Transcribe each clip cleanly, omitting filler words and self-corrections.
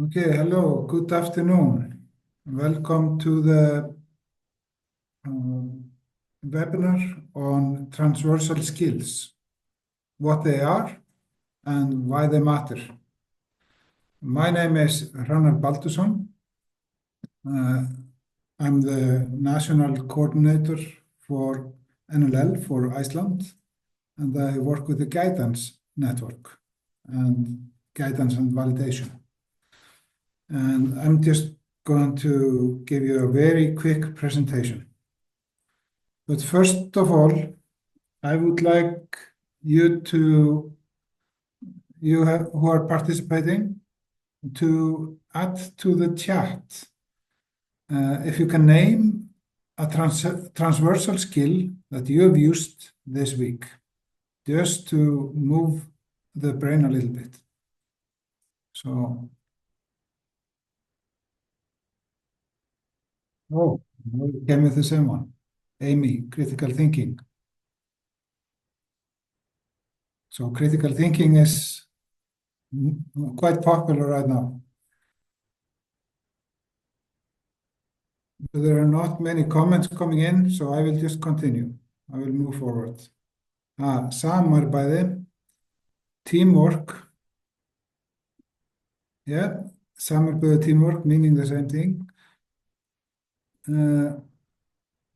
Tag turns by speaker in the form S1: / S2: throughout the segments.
S1: Okay, hello, good afternoon. Welcome to the webinar on transversal skills, what they are and why they matter. My name is Hrannar Baldursson. I'm the National Coordinator for NLL for Iceland, and I work with the Guidance Network and Guidance and Validation. And I'm just going to give you a very quick presentation. But first of all, I would like you who are participating, to add to the chat if you can name a transversal skill that you have used this week, just to move the brain a little bit. So, oh, we came with the same one. Amy, critical thinking. So critical thinking is quite popular right now. There are not many comments coming in, so I will just continue. I will move forward. Samarbeiði, teamwork. Yeah, samarbeiði, teamwork, meaning the same thing.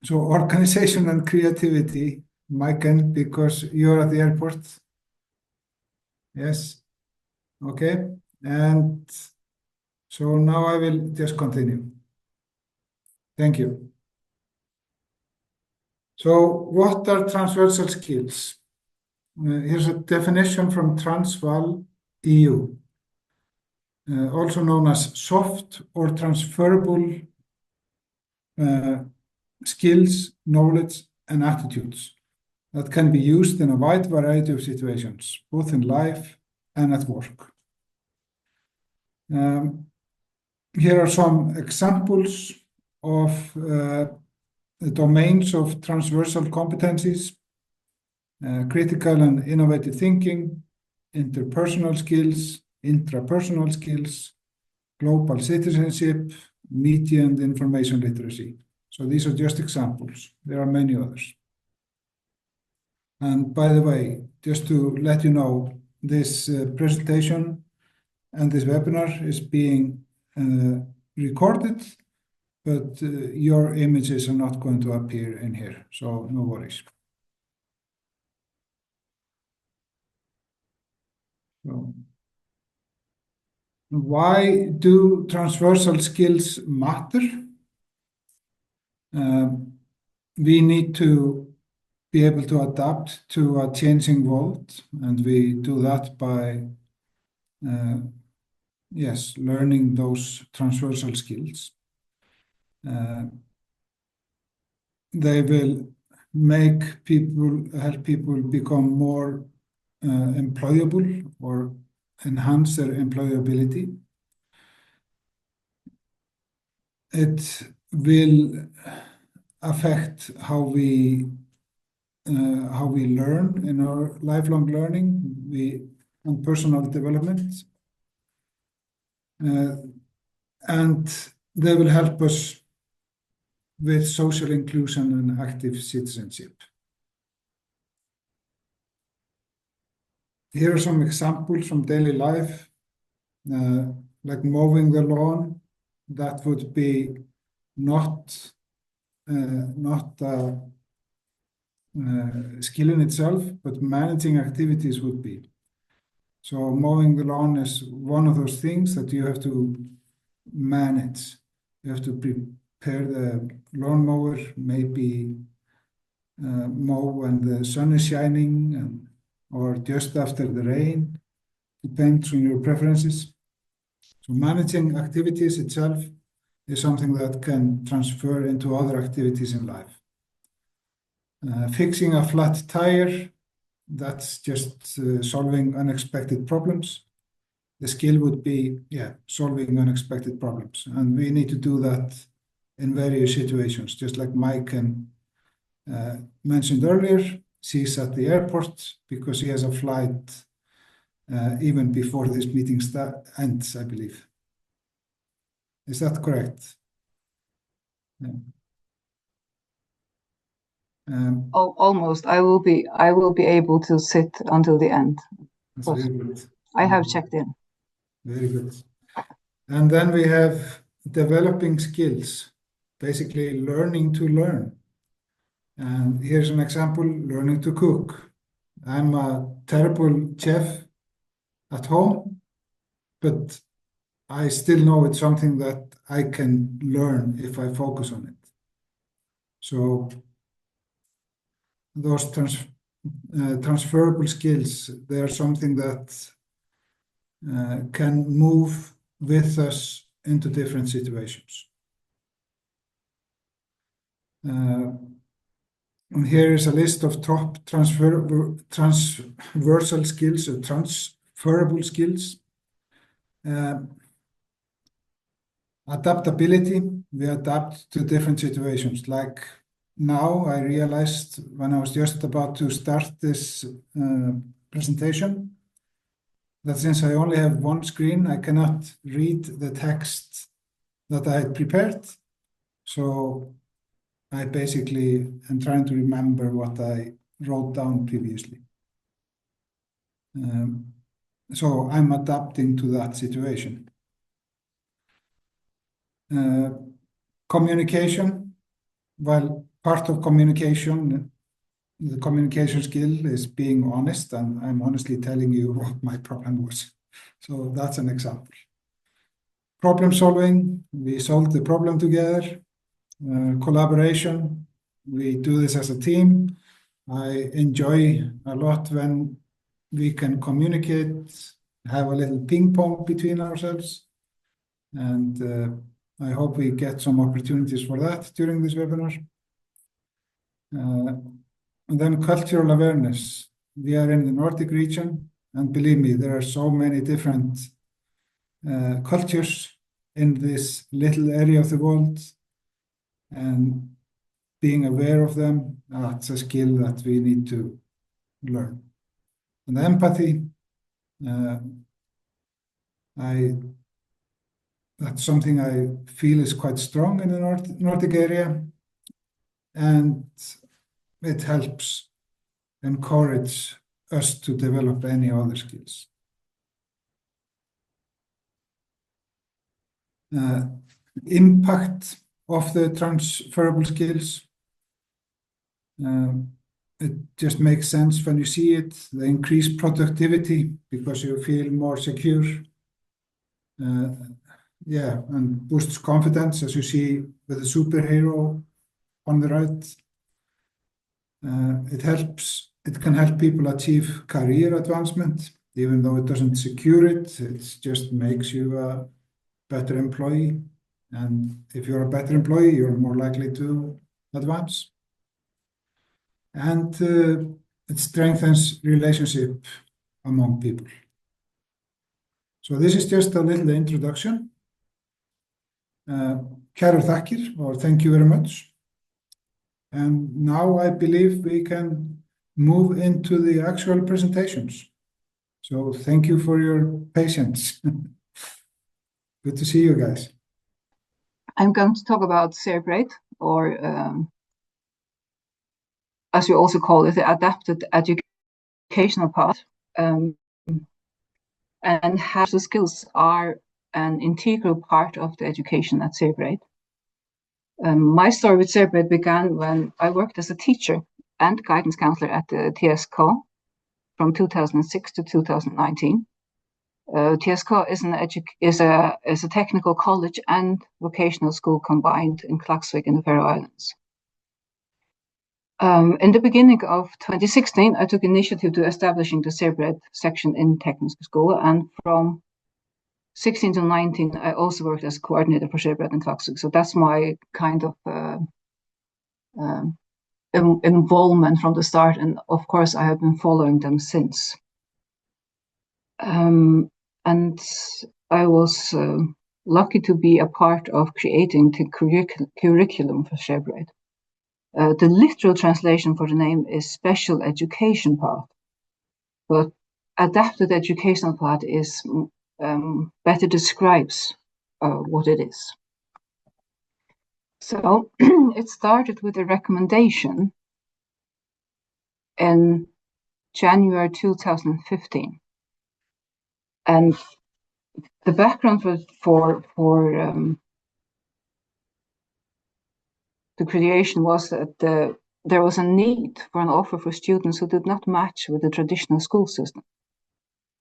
S1: So organization and creativity, Maiken, because you're at the airport. Yes, okay. And so now I will just continue. Thank you. So what are transversal skills? Here's a definition from Transval EU, also known as soft or transferable skills, knowledge, and attitudes that can be used in a wide variety of situations, both in life and at work. Here are some examples of the domains of transversal competencies: critical and innovative thinking, interpersonal skills, intrapersonal skills, global citizenship, media and information literacy. So these are just examples. There are many others. And by the way, just to let you know, this presentation and this webinar is being recorded, but your images are not going to appear in here, so no worries. So, why do transversal skills matter? We need to be able to adapt to a changing world, and we do that by learning those transversal skills. They will help people become more employable or enhance their employability. It will affect how we learn in our lifelong learning and personal development. And they will help us with social inclusion and active citizenship. Here are some examples from daily life, like mowing the lawn. That would be not a skill in itself, but managing activities would be. So mowing the lawn is one of those things that you have to manage. You have to prepare the lawnmower, maybe mow when the sun is shining or just after the rain, depends on your preferences. So managing activities itself is something that can transfer into other activities in life. Fixing a flat tire, that's just solving unexpected problems. The skill would be, solving unexpected problems. And we need to do that in various situations, just like Maiken mentioned earlier. She's at the airport because she has a flight even before this meeting ends, I believe. Is that correct? Yeah.
S2: Almost. I will be able to sit until the end.
S1: That's very good.
S2: I have checked in.
S1: Very good. And then we have developing skills, basically learning to learn. And here's an example, learning to cook. I'm a terrible chef at home, but I still know it's something that I can learn if I focus on it. So those transferable skills, they are something that can move with us into different situations. And here is a list of top transversal skills or transferable skills. Adaptability, we adapt to different situations. Like now I realized when I was just about to start this presentation that since I only have one screen, I cannot read the text that I had prepared. So I basically am trying to remember what I wrote down previously. So I'm adapting to that situation. Communication, well, part of communication, the communication skill is being honest, and I'm honestly telling you what my problem was. So that's an example. Problem solving, we solve the problem together. Collaboration, we do this as a team. I enjoy a lot when we can communicate, have a little ping pong between ourselves. And I hope we get some opportunities for that during this webinar. And then cultural awareness. We are in the Nordic region, and believe me, there are so many different cultures in this little area of the world, and being aware of them, that's a skill that we need to learn. And empathy, that's something I feel is quite strong in the Nordic area, and it helps encourage us to develop any other skills. Impact of the transferable skills. It just makes sense when you see it. The increased productivity because you feel more secure. Yeah, and boosts confidence, as you see with the superhero on the right. It can help people achieve career advancement, even though it doesn't secure it. It just makes you a better employee. And if you're a better employee, you're more likely to advance. And it strengthens relationship among people. So this is just a little introduction. Kærar þakkir, or thank you very much. And now I believe we can move into the actual presentations. So thank you for your patience. Good to see you guys.
S2: I'm going to talk about Serbreyt, or as we also call it, the adapted educational path, and how the skills are an integral part of the education at Serbreyt. My story with Serbreyt began when I worked as a teacher and guidance counselor at the TSK from 2006 to 2019. TSK is a technical college and vocational school combined in Klaksvík in the Faroe Islands. In the beginning of 2016, I took initiative to establishing the Serbreyt section in Teknisk school, and from 16 to 19, I also worked as coordinator for Serbreyt in Klaksvík. So that's my kind of involvement from the start, and of course, I have been following them since. And I was lucky to be a part of creating the curriculum for Serbreyt. The literal translation for the name is Special Education Path, but Adapted Educational Path is better describes what it is. So it started with a recommendation in January 2015. And the background for the creation was that there was a need for an offer for students who did not match with the traditional school system.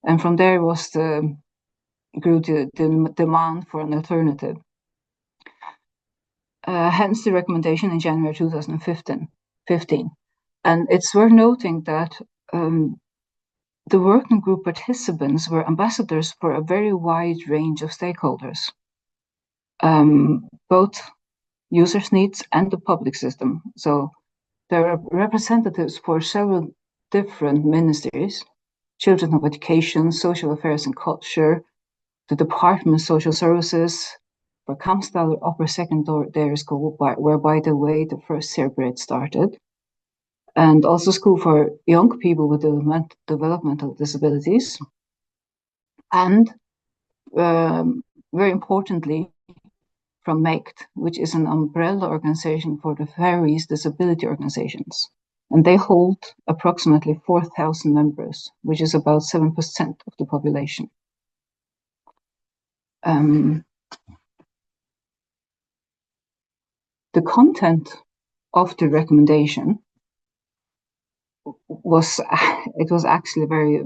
S2: And from there grew the demand for an alternative. Hence the recommendation in January 2015. And it's worth noting that the working group participants were ambassadors for a very wide range of stakeholders, both users' needs and the public system. So there are representatives for several different ministries: Children of Education, Social Affairs and Culture, the Department of Social Services, for Kamsdalur Upper Secondary School, where, by the way, the first Serbreyt started, and also school for young people with developmental disabilities, and very importantly, from Maiken, which is an umbrella organization for the Faroese disability organizations. And they hold approximately 4,000 members, which is about 7% of the population. The content of the recommendation was actually very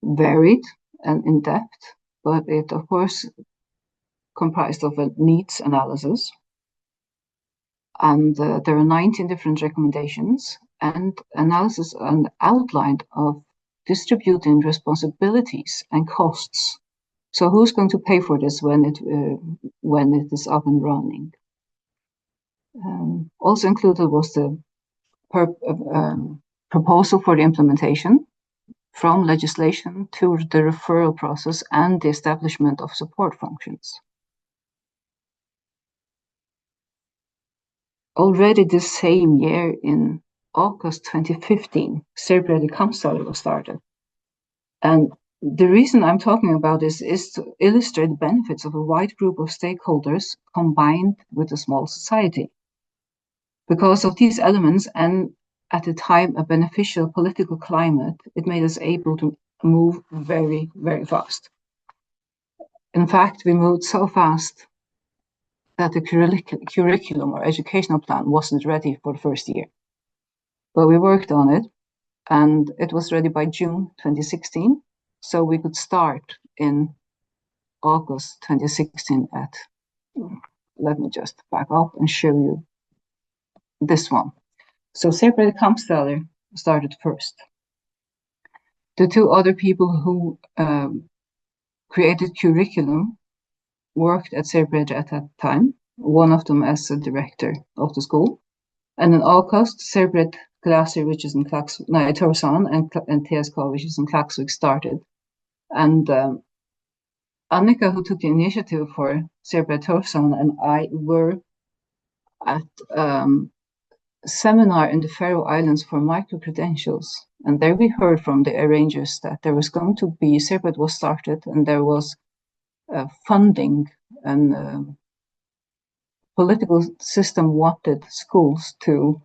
S2: varied and in-depth, but it, of course, comprised of a needs analysis. And there are 19 different recommendations and analysis and outline of distributing responsibilities and costs. So who's going to pay for this when it is up and running? Also included was the proposal for the implementation, from legislation to the referral process and the establishment of support functions. Already this same year, in August 2015, Serbreyt Kamsdalur was started. And the reason I'm talking about this is to illustrate the benefits of a wide group of stakeholders combined with a small society. Because of these elements, and at the time a beneficial political climate, it made us able to move very, very fast. In fact, we moved so fast that the curriculum or educational plan wasn't ready for the first year. But we worked on it, and it was ready by June 2016. So we could start in August 2016 let me just back up and show you this one. So Serbreyt Kamsdalur started first. The two other people who created curriculum worked at Serbreyt at that time, one of them as a director of the school. And in August, Serbreyt Glasir, which is in Tórshavn, and TSK, which is in Klaksvík, started. And Annika, who took the initiative for Serbreyt Tórshavn, and I were at seminar in the Faroe Islands for micro-credentials. And there we heard from the arrangers that there was going to be, Serbreyt was started, and there was funding, and political system wanted schools to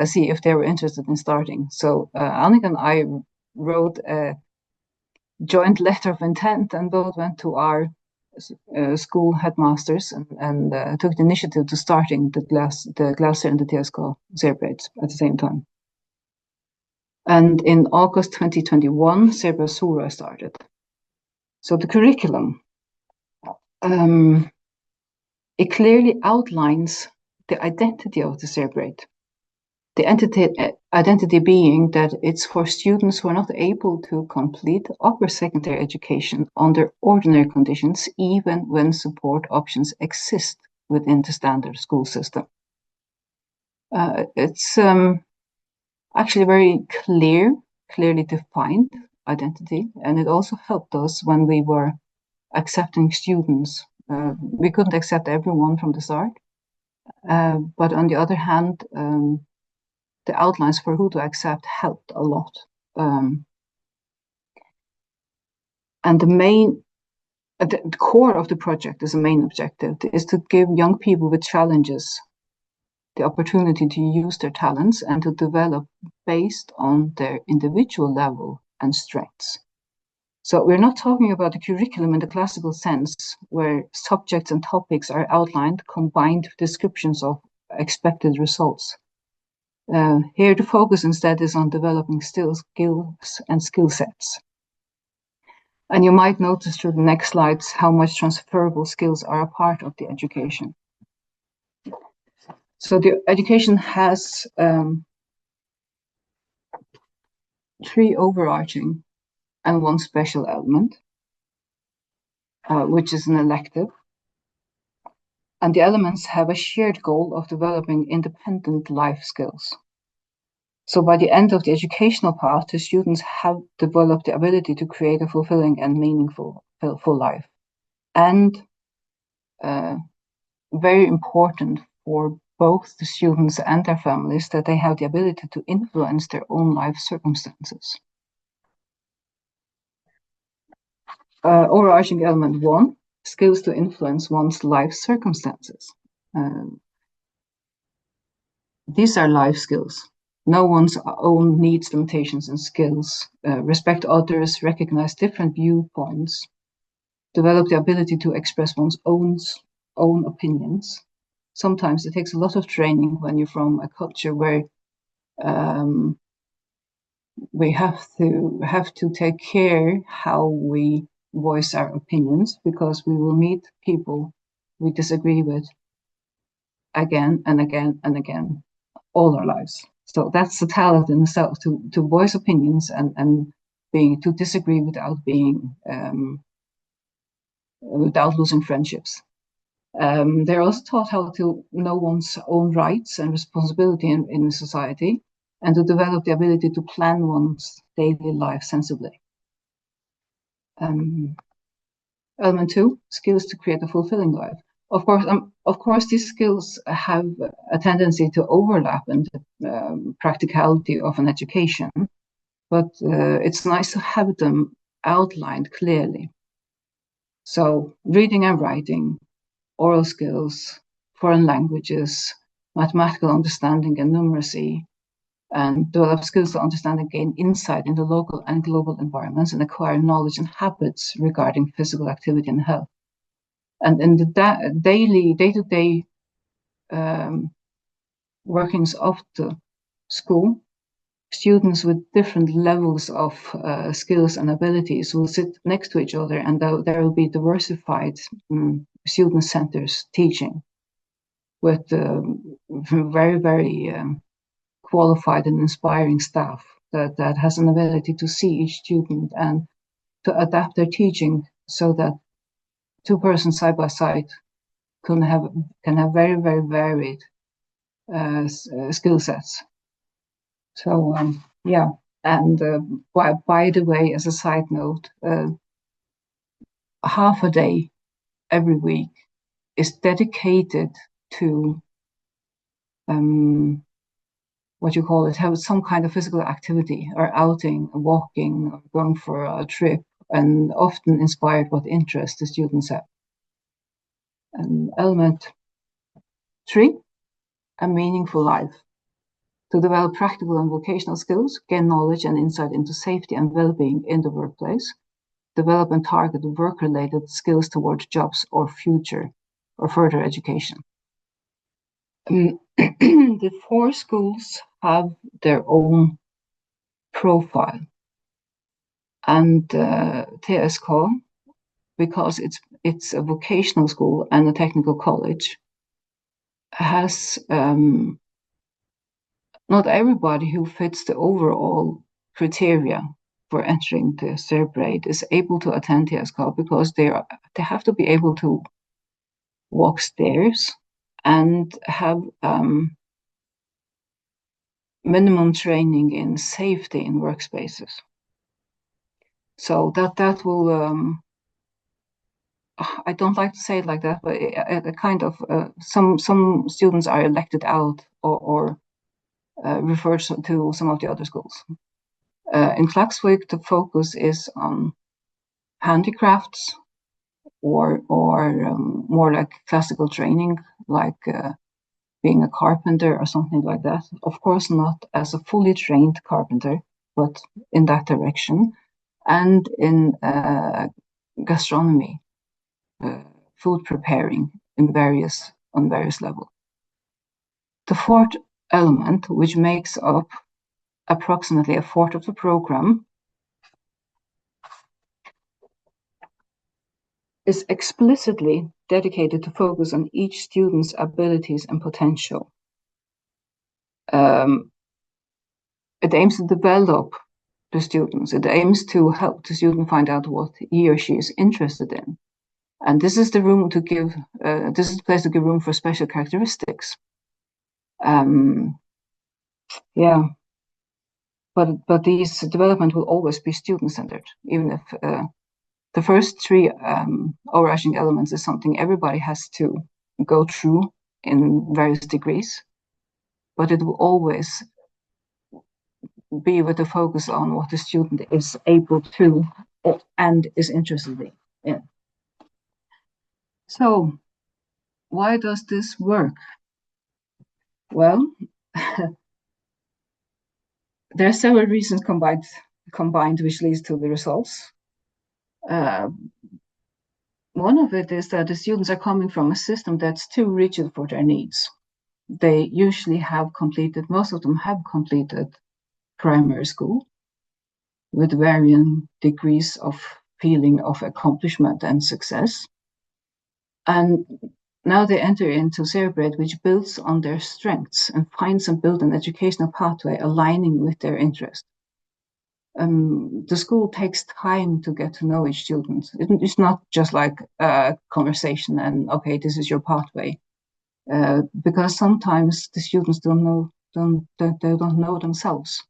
S2: see if they were interested in starting. So Annika and I wrote a joint letter of intent, and both went to our school headmasters and took the initiative to starting the Glasir and the TSK Serbreyt at the same time. And in August 2021, Serbreyt Sura started. So the curriculum, it clearly outlines the identity of the Serbreyt. The identity being that it's for students who are not able to complete upper secondary education under ordinary conditions, even when support options exist within the standard school system. It's actually very clearly defined identity, and it also helped us when we were accepting students. We couldn't accept everyone from the start, but on the other hand, the outlines for who to accept helped a lot. And the main the core of the project is a main objective, is to give young people with challenges the opportunity to use their talents and to develop based on their individual level and strengths. So we're not talking about the curriculum in the classical sense, where subjects and topics are outlined, combined with descriptions of expected results. Here the focus instead is on developing skills and skill sets. And you might notice through the next slides how much transferable skills are a part of the education. So the education has 3 overarching and 1 special element, which is an elective. And the elements have a shared goal of developing independent life skills. So by the end of the educational path, the students have developed the ability to create a fulfilling and meaningful full life. And very important for both the students and their families, that they have the ability to influence their own life circumstances. Overarching element 1, skills to influence one's life circumstances. These are life skills. Know one's own needs, limitations, and skills. Respect others, recognize different viewpoints. Develop the ability to express one's own opinions. Sometimes it takes a lot of training when you're from a culture where we have to take care how we voice our opinions, because we will meet people we disagree with again and again and again all our lives. So that's the talent in itself, to voice opinions and to disagree without losing friendships. They're also taught how to know one's own rights and responsibility in society, and to develop the ability to plan one's daily life sensibly. Element 2, skills to create a fulfilling life. Of course, these skills have a tendency to overlap in the practicality of an education, but it's nice to have them outlined clearly. So reading and writing, oral skills, foreign languages, mathematical understanding and numeracy, and develop skills to understand and gain insight into local and global environments, and acquire knowledge and habits regarding physical activity and health. And in the day-to-day workings of the school, students with different levels of skills and abilities will sit next to each other, and there will be diversified student centers teaching with very, very qualified and inspiring staff that has an ability to see each student and to adapt their teaching so that 2 persons side by side can have very, very varied skill sets. So yeah, and by the way, as a side note, half a day every week is dedicated to have some kind of physical activity, or outing, walking, or going for a trip, and often inspired what interest the students have. Element 3, a meaningful life. To develop practical and vocational skills, gain knowledge and insight into safety and well-being in the workplace, develop and target work-related skills towards jobs or future or further education. The 4 schools have their own profile, and TSK, because it's a vocational school and a technical college, has not everybody who fits the overall criteria for entering the Serbreyt is able to attend TSK, because they have to be able to walk stairs and have minimum training in safety in workspaces. So that will I don't like to say it like that, but a kind of some students are elected out or referred to some of the other schools. In Klaksvík, the focus is on handicrafts, or more like classical training, like being a carpenter or something like that. Of course, not as a fully trained carpenter, but in that direction, and in gastronomy, food preparing on various levels. The fourth element, which makes up approximately a fourth of the program, is explicitly dedicated to focus on each student's abilities and potential. It aims to develop the students. It aims to help the student find out what he or she is interested in. And this is the room to give, this is the place to give room for special characteristics. Yeah, but these development will always be student-centered, even if the first three overarching elements is something everybody has to go through in various degrees, but it will always be with the focus on what the student is able to and is interested in. So, why does this work? Well, there are several reasons combined which leads to the results. One of it is that the students are coming from a system that's too rigid for their needs. They usually have completed, most of them have completed primary school with varying degrees of feeling of accomplishment and success. And now they enter into Serbreyt, which builds on their strengths and finds and builds an educational pathway aligning with their interest. The school takes time to get to know each student. It's not just like a conversation and, okay, this is your pathway. Because sometimes the students don't know themselves.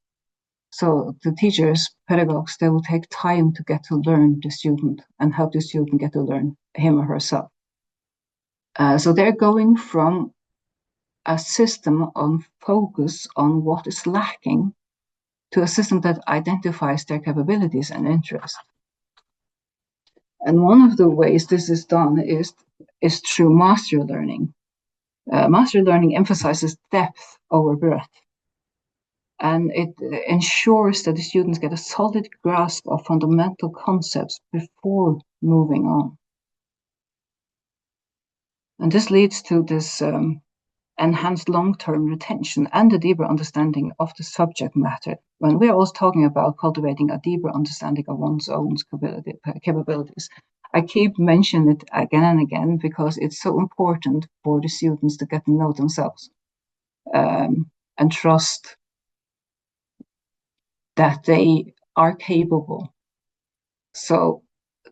S2: So the teachers, pedagogues, they will take time to get to learn the student and help the student get to learn him or herself. So they're going from a system on focus on what is lacking to a system that identifies their capabilities and interests. And one of the ways this is done is through mastery learning. Mastery learning emphasizes depth over breadth. And it ensures that the students get a solid grasp of fundamental concepts before moving on. And this leads to this enhanced long-term retention and a deeper understanding of the subject matter. When we're always talking about cultivating a deeper understanding of one's own capabilities, I keep mentioning it again and again because it's so important for the students to get to know themselves and trust that they are capable. So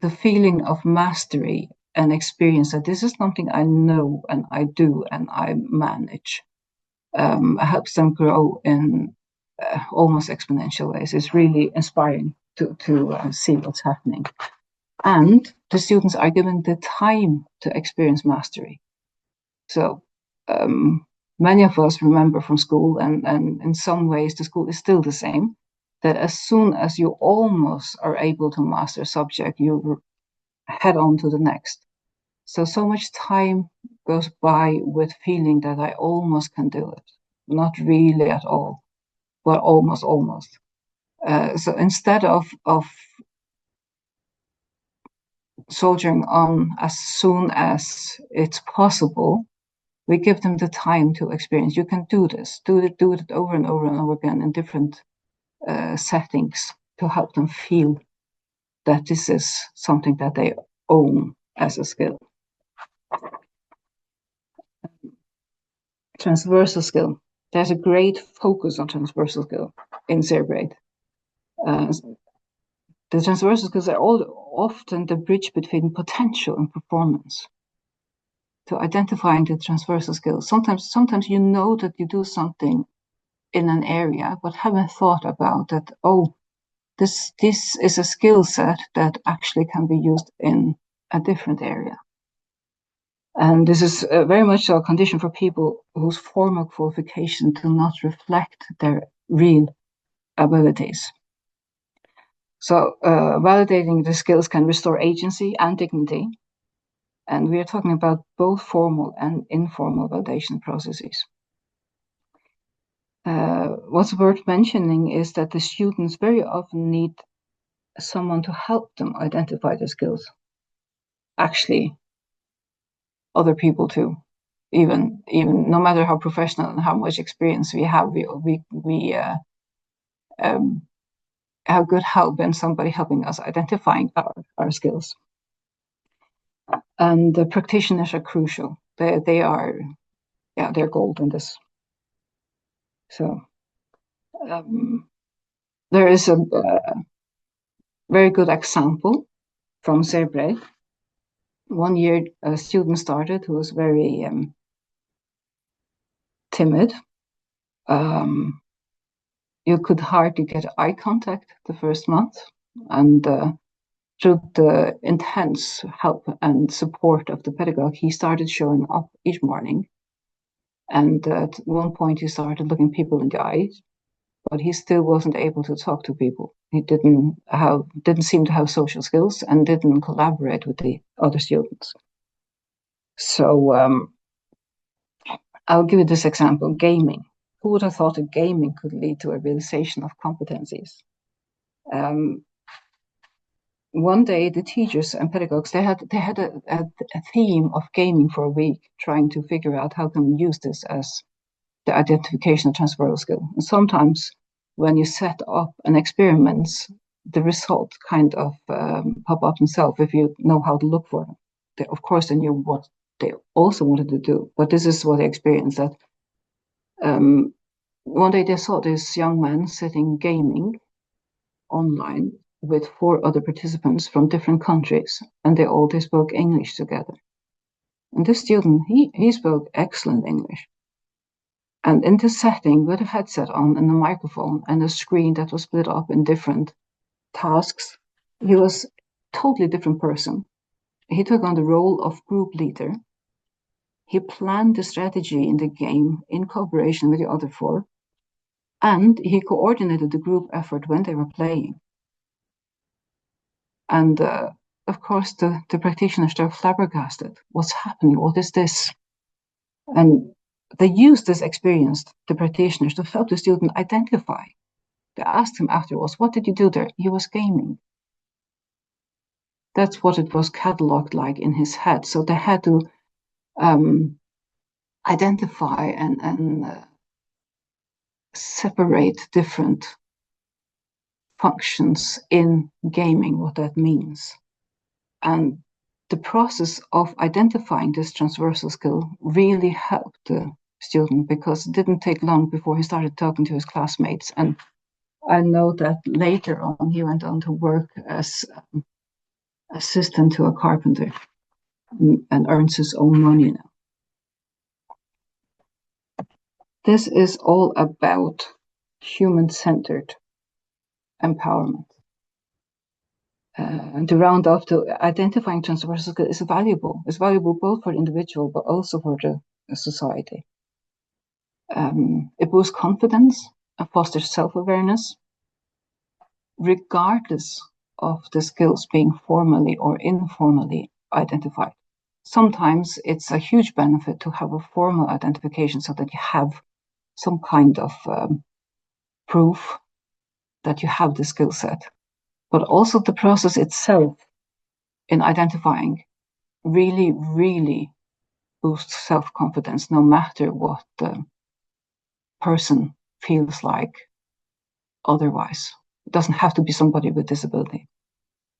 S2: the feeling of mastery and experience that this is something I know and I do and I manage helps them grow in almost exponential ways. It's really inspiring to see what's happening. And the students are given the time to experience mastery. So many of us remember from school, and in some ways the school is still the same, that as soon as you almost are able to master a subject, you head on to the next. So much time goes by with feeling that I almost can do it. Not really at all, but almost. So instead of soldiering on as soon as it's possible, we give them the time to experience. You can do this, do it over and over and over again in different settings to help them feel that this is something that they own as a skill. Transversal skill. There's a great focus on transversal skill in Serbreyt. The transversal skills are often the bridge between potential and performance. To identifying the transversal skills, sometimes you know that you do something in an area, but haven't thought about that. Oh, this is a skill set that actually can be used in a different area. And this is very much a condition for people whose formal qualification do not reflect their real abilities. So validating the skills can restore agency and dignity And we are talking about both formal and informal validation processes. What's worth mentioning is that the students very often need someone to help them identify their skills. Actually, other people too. Even no matter how professional and how much experience we have, we have good help in somebody helping us identifying our skills. And the practitioners are crucial. They're gold in this. So there is a very good example from Serbreyt. One year, a student started who was very timid. You could hardly get eye contact the first month, and through the intense help and support of the pedagogue, he started showing up each morning. And at one point, he started looking people in the eyes, but he still wasn't able to talk to people. He didn't seem to have social skills and didn't collaborate with the other students. So I'll give you this example: gaming. Who would have thought that gaming could lead to a realization of competencies? One day, the teachers and pedagogues, they had a theme of gaming for a week, trying to figure out how can we use this as the identification of transferable skill. And sometimes when you set up an experiment, the result kind of pop up themselves if you know how to look for them. Of course, they knew what they also wanted to do, but this is what they experienced, that one day they saw this young man sitting gaming online with 4 other participants from different countries, and they spoke English together. And this student, he spoke excellent English. And in this setting, with a headset on and a microphone and a screen that was split up in different tasks, he was a totally different person. He took on the role of group leader. He planned the strategy in the game in cooperation with the other 4, and he coordinated the group effort when they were playing. And of course, the practitioners are flabbergasted. What's happening? What is this? And they used this experience, the practitioners, to help the student identify. They asked him afterwards, what did you do there? He was gaming. That's what it was cataloged like in his head. So they had to identify and separate different functions in gaming, what that means. And the process of identifying this transversal skill really helped the student, because it didn't take long before he started talking to his classmates. And I know that later on he went on to work as assistant to a carpenter and earns his own money now. This is all about human-centered empowerment. And to round off, to identifying transversal skill is valuable. It's valuable both for the individual, but also for the society. It boosts confidence and fosters self-awareness, regardless of the skills being formally or informally identified. Sometimes it's a huge benefit to have a formal identification so that you have some kind of proof that you have the skill set. But also the process itself in identifying really, really boosts self-confidence, no matter what the person feels like otherwise. It doesn't have to be somebody with disability.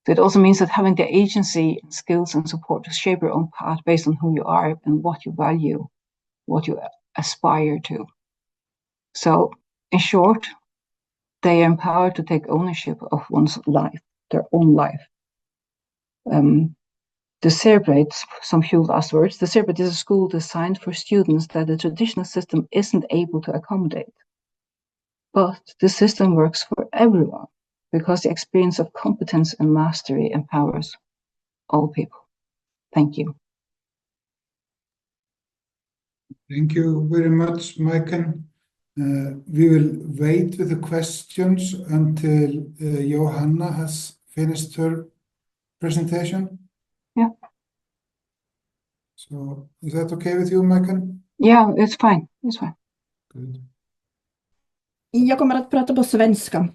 S2: So it also means that having the agency, skills, and support to shape your own path based on who you are and what you value, what you aspire to. So, in short, they are empowered to take ownership of one's life, their own life. The Serbreyt, some few last words. The Serbreyt is a school designed for students that the traditional system isn't able to accommodate. But the system works for everyone because the experience of competence and mastery empowers all people. Thank you.
S1: Thank you very much, Maiken. We will wait with the questions until Johanna has finished her presentation.
S2: Yeah.
S1: So is that okay with you, Maiken?
S2: Yeah, it's fine. It's fine.
S1: Good.
S3: Jag kommer att prata på svenska,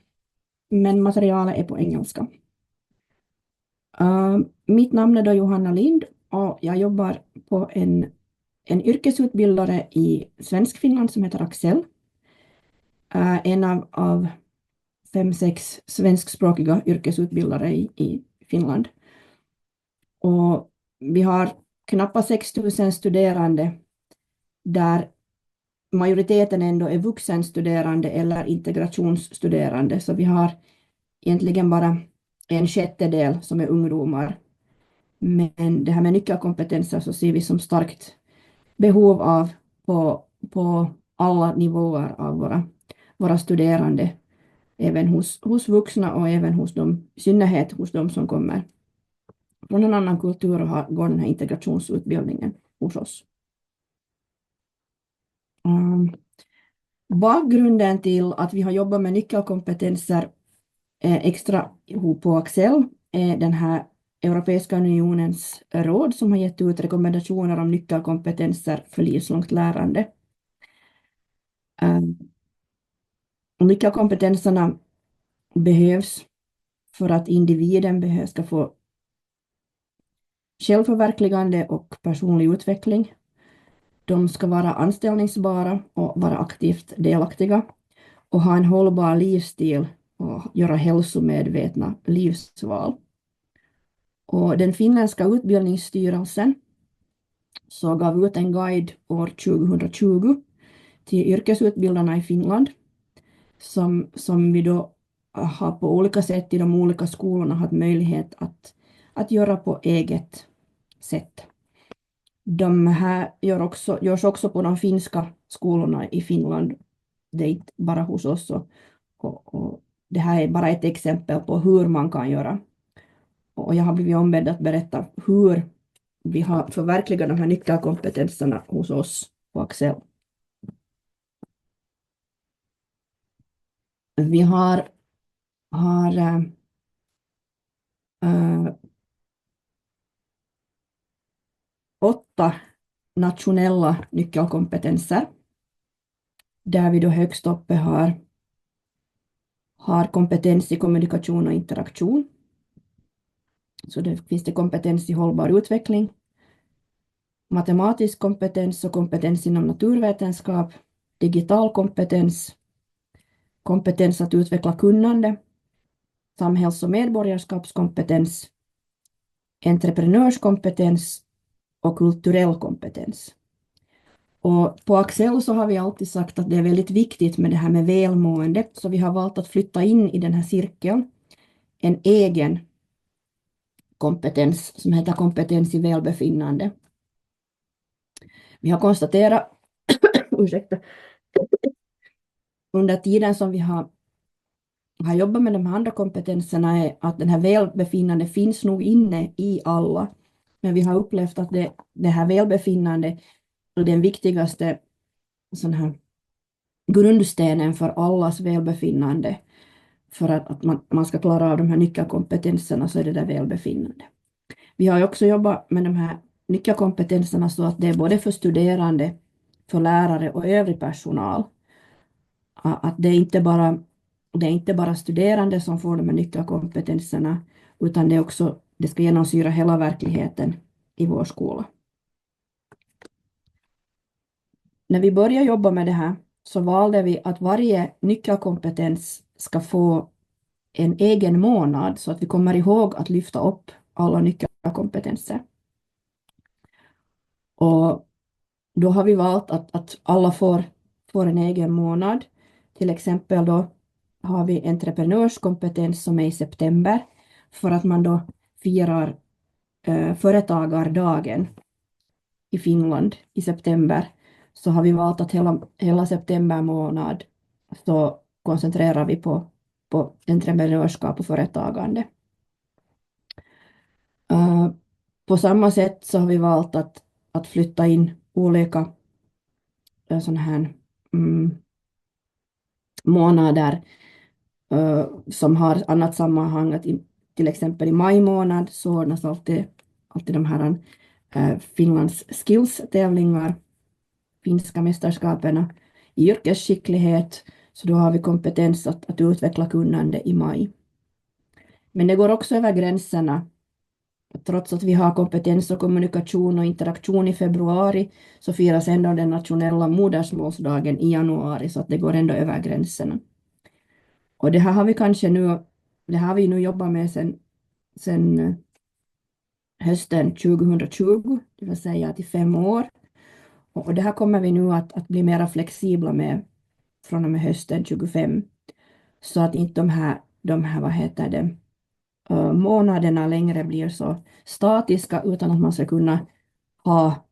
S3: men materialet är på engelska. Mitt namn är då Johanna Lind och jag jobbar på en yrkesutbildare i Svensk-Finland som heter Axxell. En av 5-6 svenskspråkiga yrkesutbildare i Finland. Och vi har knappt 6 000 studerande där majoriteten ändå är vuxenstuderande eller integrationsstuderande. Så vi har egentligen bara 1/6 som är ungdomar. Men det här med nyckelkompetenser så ser vi som starkt behov av på alla nivåer av våra studerande. Även hos vuxna och även hos dem, i synnerhet hos dem som kommer från en annan kultur och går den här integrationsutbildningen hos oss. Bakgrunden till att vi har jobbat med nyckelkompetenser extra ihop på Axxell är den här Europeiska unionens råd som har gett ut rekommendationer om nyckelkompetenser för livslångt lärande. Nyckelkompetenserna behövs för att individen ska få självförverkligande och personlig utveckling. De ska vara anställningsbara och vara aktivt delaktiga och ha en hållbar livsstil och göra hälsomedvetna livsval. Och den finländska utbildningsstyrelsen så gav ut en guide år 2020 till yrkesutbildarna i Finland som vi då har på olika sätt i de olika skolorna haft möjlighet att göra på eget sätt. De här görs också på de finska skolorna i Finland. Det är inte bara hos oss. Och det här är bara ett exempel på hur man kan göra. Och jag har blivit ombedd att berätta hur vi har förverkligat de här nyckelkompetenserna hos oss på Axxell. Vi har 8 nationella nyckelkompetenser där vi då högst uppe har kompetens i kommunikation och interaktion. Så det finns det kompetens i hållbar utveckling, matematisk kompetens och kompetens inom naturvetenskap, digital kompetens, kompetens att utveckla kunnande, samhälls- och medborgarskapskompetens, entreprenörskompetens och kulturell kompetens. Och på Axxell så har vi alltid sagt att det är väldigt viktigt med det här med välmående, så vi har valt att flytta in i den här cirkeln en egen kompetens som heter kompetens i välbefinnande. Vi har konstaterat under tiden som vi har jobbat med de här andra kompetenserna är att den här välbefinnande finns nog inne i alla. Men vi har upplevt att det här välbefinnande är den viktigaste sån här grundstenen för allas välbefinnande. För att man ska klara av de här nyckelkompetenserna så är det där välbefinnande. Vi har också jobbat med de här nyckelkompetenserna så att det är både för studerande, för lärare och övrig personal. Att det är inte bara studerande som får de här nyckelkompetenserna utan det ska genomsyra hela verkligheten i vår skola. När vi började jobba med det här så valde vi att varje nyckelkompetens ska få en egen månad så att vi kommer ihåg att lyfta upp alla nyckelkompetenser. Och då har vi valt att alla får en egen månad. Till exempel då har vi entreprenörskompetens som är i september för att man då firar företagardagen i Finland i september. Så har vi valt att hela september månad så koncentrerar vi på entreprenörskap och företagande. På samma sätt så har vi valt att flytta in olika sådana här månader som har annat sammanhang. Till exempel i maj månad så ordnas alltid de här Finlands skills-tävlingar, finska mästerskaperna i yrkesskicklighet, så då har vi kompetens att utveckla kunnande i maj. Men det går också över gränserna. Trots att vi har kompetens och kommunikation och interaktion i februari, så firas ändå den nationella modersmålsdagen i januari, så att det går ändå över gränserna. Och det här har vi kanske nu, det har vi nu jobbat med sen hösten 2020, det vill säga till 5 år. Och det här kommer vi nu att bli mer flexibla med från och med hösten 25. Så att inte de här månaderna längre blir så statiska, utan att man ska kunna ha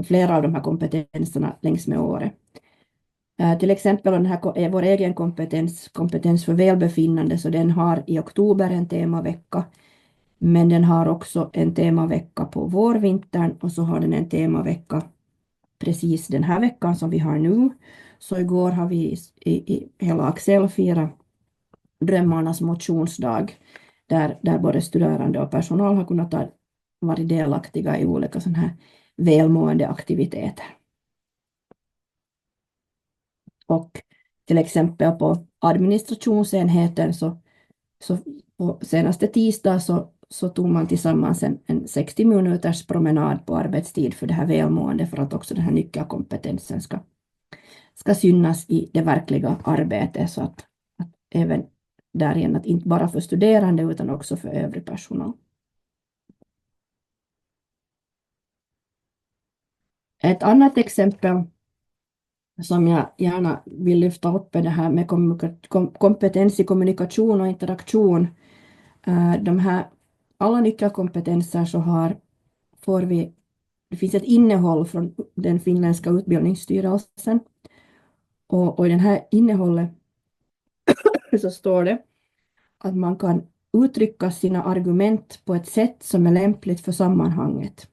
S3: flera av de här kompetenserna längs med året. Till exempel den här är vår egen kompetens för välbefinnande, så den har i oktober en temavecka, men den har också en temavecka på vårvintern, och så har den en temavecka precis den här veckan som vi har nu. Så igår har vi i hela Axxell firat drömmarnas motionsdag, där både studerande och personal har kunnat vara delaktiga i olika sådana här välmående aktiviteter. Och till exempel på administrationsenheten så på senaste tisdag så tog man tillsammans en 60 minuters promenad på arbetstid för det här välmående, för att också den här nyckelkompetensen ska synas i det verkliga arbetet, så att även där igen, att inte bara för studerande utan också för övrig personal. Ett annat exempel som jag gärna vill lyfta upp är det här med kompetens i kommunikation och interaktion. De här alla nyckelkompetenser det finns ett innehåll från den finländska utbildningsstyrelsen, och i den här innehållet så står det att man kan uttrycka sina argument på ett sätt som är lämpligt för sammanhanget.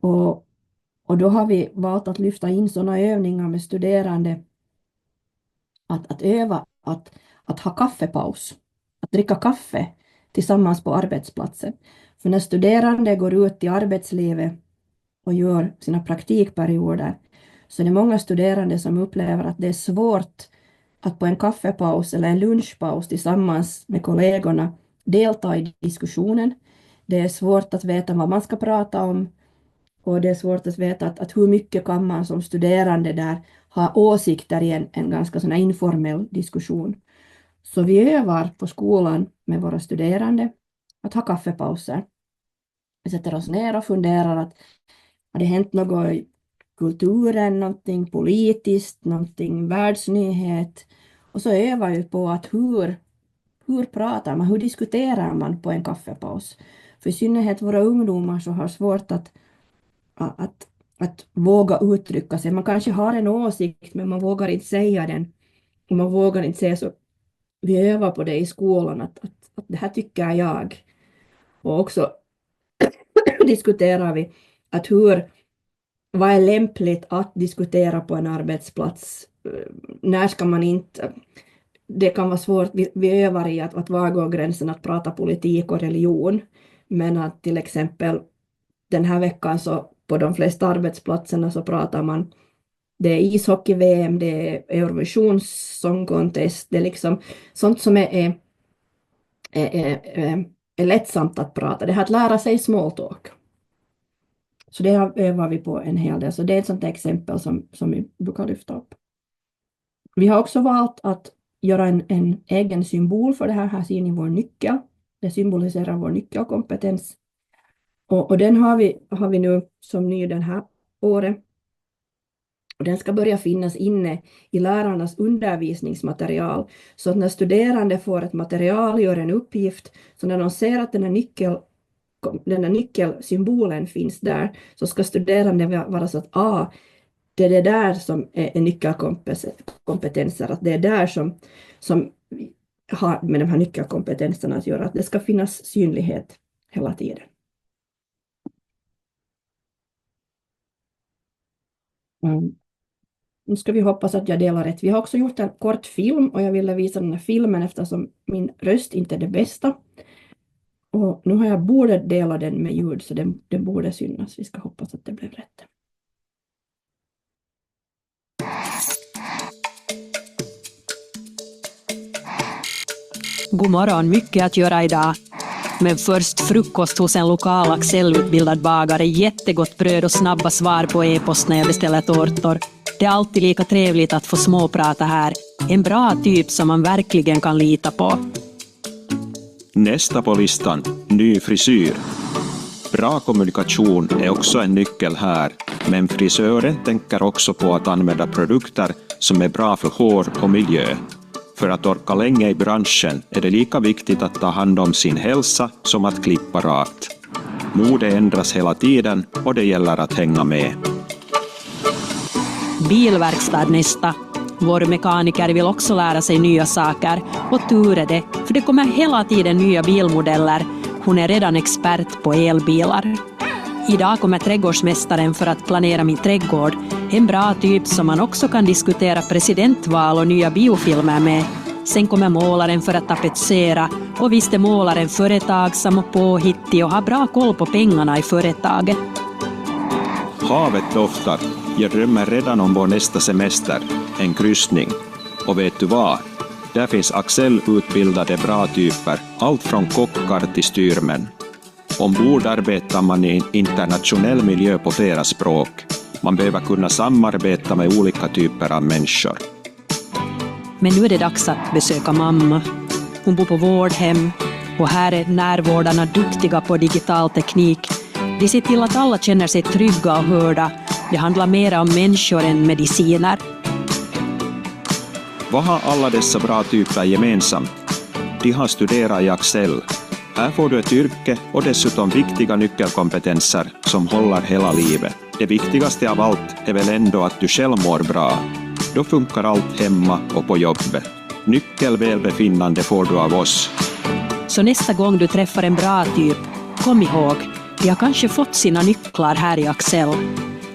S3: Och då har vi valt att lyfta in sådana övningar med studerande, att öva att ha kaffepaus, att dricka kaffe tillsammans på arbetsplatsen. För när studerande går ut i arbetslivet och gör sina praktikperioder, så är det många studerande som upplever att det är svårt att på en kaffepaus eller en lunchpaus tillsammans med kollegorna delta i diskussionen. Det är svårt att veta vad man ska prata om, och det är svårt att veta att hur mycket kan man som studerande där ha åsikter i en ganska sån här informell diskussion. Så vi övar på skolan med våra studerande att ha kaffepauser. Vi sätter oss ner och funderar att har det hänt något i kulturen, någonting politiskt, någonting världsnyhet. Och så övar vi på att hur pratar man, hur diskuterar man på en kaffepaus. För i synnerhet våra ungdomar så har svårt att våga uttrycka sig. Man kanske har en åsikt, men man vågar inte säga den. Och man vågar inte säga så. Vi övar på det i skolan, att det här tycker jag. Och också diskuterar vi att vad är lämpligt att diskutera på en arbetsplats. När ska man inte... Det kan vara svårt, vi övar i att var går gränsen att prata politik och religion. Men att till exempel den här veckan så på de flesta arbetsplatserna så pratar man, det är ishockey-VM, det är Eurovision Song Contest, det är liksom sånt som är lättsamt att prata. Det här att lära sig small talk. Så det övar vi på en hel del. Så det är ett sånt exempel som vi brukar lyfta upp. Vi har också valt att göra en egen symbol för det här. Här ser ni vår nyckel. Det symboliserar vår nyckelkompetens. Och den har vi nu som ny den här året. Och den ska börja finnas inne i lärarnas undervisningsmaterial. Så att när studerande får ett material, gör en uppgift, så när de ser att den här nyckelsymbolen finns där, så ska studerande vara så att det är det där som är nyckelkompetenser, att det är där som har med de här nyckelkompetenserna att göra, att det ska finnas synlighet hela tiden. Nu ska vi hoppas att jag delar rätt. Vi har också gjort en kort film och jag ville visa den här filmen eftersom min röst inte är det bästa. Och nu har jag borde dela den med ljud så den borde synas. Vi ska hoppas att det blev rätt.
S4: God morgon, mycket att göra idag. Men först frukost hos en lokal Axxell-utbildad bagare, jättegott bröd och snabba svar på e-post när jag beställer tårtor. Det är alltid lika trevligt att få småprata här. En bra typ som man verkligen kan lita på.
S5: Nästa på listan, ny frisyr. Bra kommunikation är också en nyckel här, men frisören tänker också på att använda produkter som är bra för hår och miljö. För att orka länge i branschen är det lika viktigt att ta hand om sin hälsa som att klippa rakt. Mode ändras hela tiden och det gäller att hänga med.
S4: Bilverkstad nästa. Vår mekaniker vill också lära sig nya saker. Och tur är det, för det kommer hela tiden nya bilmodeller. Hon är redan expert på elbilar. Idag kommer trädgårdsmästaren för att planera min trädgård. En bra typ som man också kan diskutera presidentval och nya biofilmer med. Sen kommer målaren för att tapetsera. Och visst är målaren företagsam och påhittig och har bra koll på pengarna i företaget.
S5: Havet doftar. Jag drömmer redan om vår nästa semester, en kryssning. Och vet du vad? Där finns Axxell-utbildade bra typer, allt från kockar till styrmän. Ombord arbetar man i en internationell miljö på flera språk. Man behöver kunna samarbeta med olika typer av människor.
S4: Men nu är det dags att besöka mamma. Hon bor på vårdhem och här är närvårdarna duktiga på digital teknik. De ser till att alla känner sig trygga och hörda. Det handlar mer om människor än mediciner.
S5: Vad har alla dessa bra typer gemensamt? De har studerat i Axxell. Här får du ett yrke och dessutom viktiga nyckelkompetenser som håller hela livet. Det viktigaste av allt är väl ändå att du själv mår bra. Då funkar allt hemma och på jobbet. Nyckelvälbefinnande får du av oss.
S4: Så nästa gång du träffar en bra typ, kom ihåg, de har kanske fått sina nycklar här i Axxell.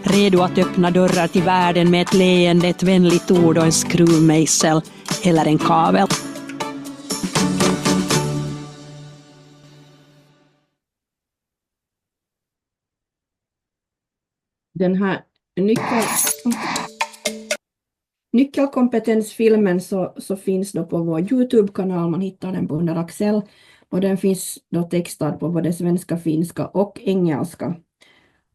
S4: Redo att öppna dörrar till världen med ett leende, ett vänligt ord och en skruvmejsel eller en kavel.
S3: Den här nyckelkompetensfilmen så finns då på vår YouTube-kanal. Man hittar den på under Axxell. Och den finns då textad på både svenska, finska och engelska.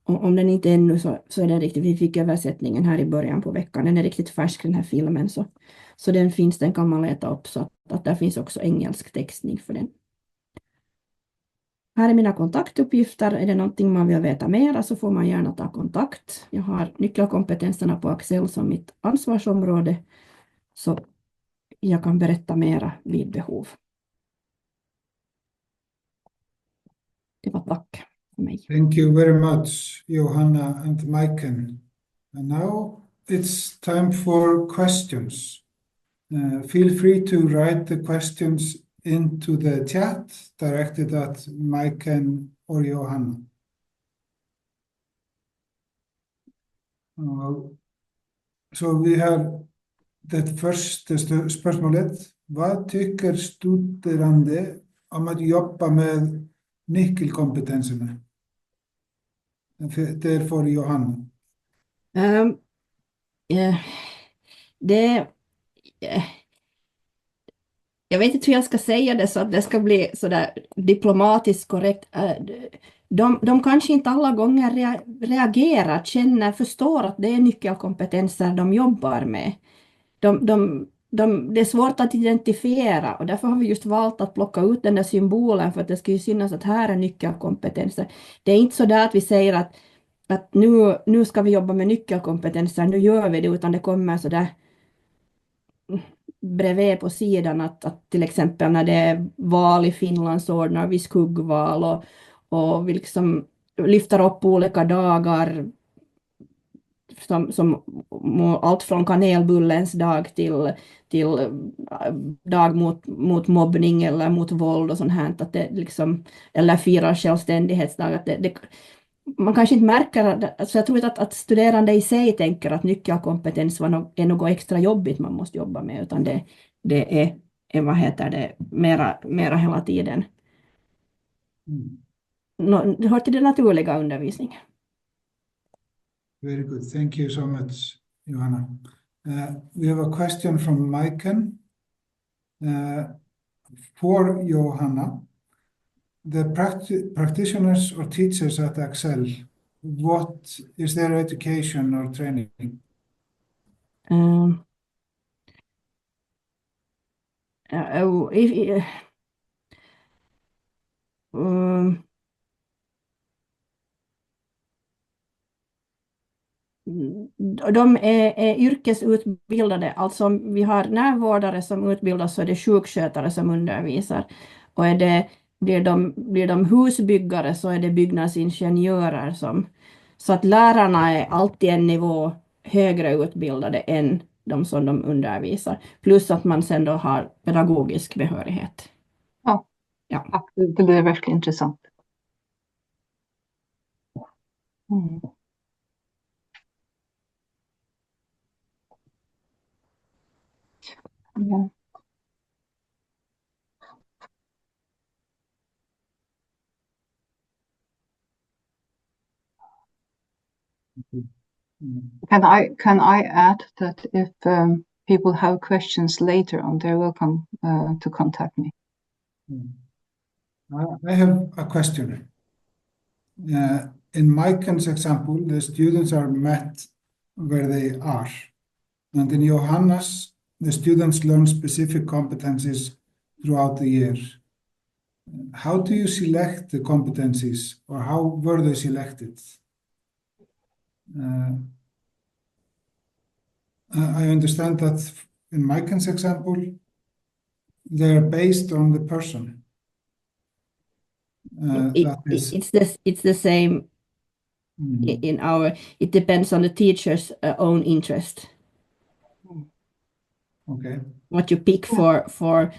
S3: Och om den inte ännu så är den riktigt, vi fick översättningen här i början på veckan. Den är riktigt färsk den här filmen så den finns, den kan man leta upp så att där finns också engelsk textning för den. Här är mina kontaktuppgifter. Är det någonting man vill veta mer så får man gärna ta kontakt. Jag har nyckelkompetenserna på Axxell som mitt ansvarsområde så jag kan berätta mera vid behov. Det var tack för mig.
S1: Thank you very much, Johanna and Maiken. And now it's time for questions. Feel free to write the questions into the chat directed at Maiken or Johanna. Så vi har det första spörsmålet. Vad tycker studerande om att jobba med nyckelkompetenserna? Det är för Johanna.
S3: Jag vet inte hur jag ska säga det så att det ska bli så där diplomatiskt korrekt. De kanske inte alla gånger reagerar, förstår att det är nyckelkompetenser de jobbar med. Det är svårt att identifiera och därför har vi just valt att plocka ut den där symbolen för att det ska ju synas att här är nyckelkompetenser. Det är inte så där att vi säger att nu ska vi jobba med nyckelkompetenser, nu gör vi det, utan det kommer så där bredvid på sidan att till exempel när det är val i Finland så ordnar vi skuggval och vi liksom lyfter upp olika dagar som allt från kanelbullens dag till dag mot mobbning eller mot våld och sånt här, att det liksom, eller firar självständighetsdag, att man kanske inte märker, alltså jag tror inte att studerande i sig tänker att nyckelkompetens är något extra jobbigt man måste jobba med, utan det är vad heter det, mera hela tiden Det hör till den naturliga undervisningen.
S1: Very good. Thank you so much, Johanna. We have a question from Maiken. For Johanna, the practitioners or teachers at Axxell, what is their education or training?
S3: De är yrkesutbildade, alltså vi har närvårdare som utbildas, så är det sjukskötare som undervisar. Och blir de husbyggare så är det byggnadsingenjörer så att lärarna är alltid en nivå högre utbildade än de som de undervisar. Plus att man sen då har pedagogisk behörighet.
S2: Ja. Det är verkligen intressant. Ja. Can I add that if people have questions later on, they're welcome to contact me.
S1: I have a question. In Maiken's example, the students are met where they are. And in Johanna's, the students learn specific competencies throughout the year. How do you select the competencies, or how were they selected? I understand that in Maiken's example, they're based on the person.
S3: It's the same in our. It depends on the teacher's own interest.
S1: Okay.
S3: What you pick for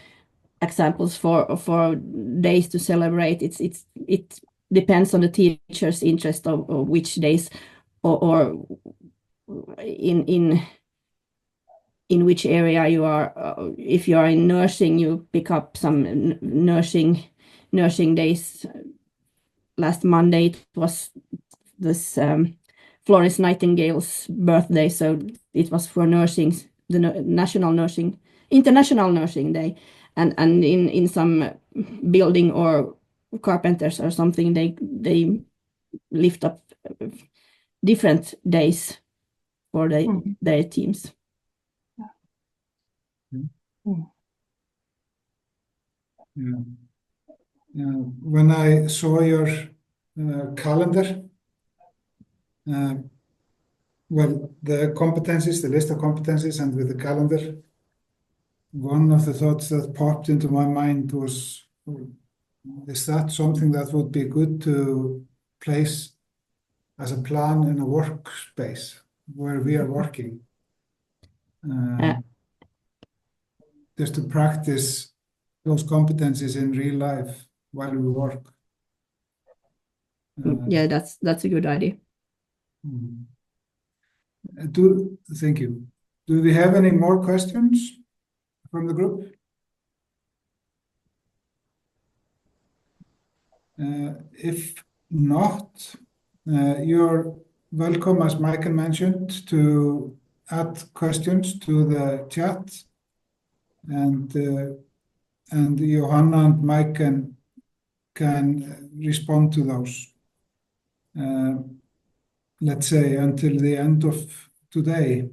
S3: examples for days to celebrate, it depends on the teacher's interest of which days or in which area you are. If you are in nursing, you pick up some nursing days. Last Monday it was this Florence Nightingale's birthday, so it was for nursing, the International Nursing Day, and in some building or carpenters or something, they lift up different days for their teams.
S1: When I saw your calendar, well, the competencies, the list of competencies, and with the calendar, one of the thoughts that popped into my mind was, is that something that would be good to place as a plan in a workspace where we are working? Just to practice those competencies in real life while we work.
S3: Yeah, that's a good idea.
S1: Thank you. Do we have any more questions from the group? If not, you're welcome, as Maiken mentioned, to add questions to the chat, and Johanna and Maiken can respond to those. Let's say until the end of today.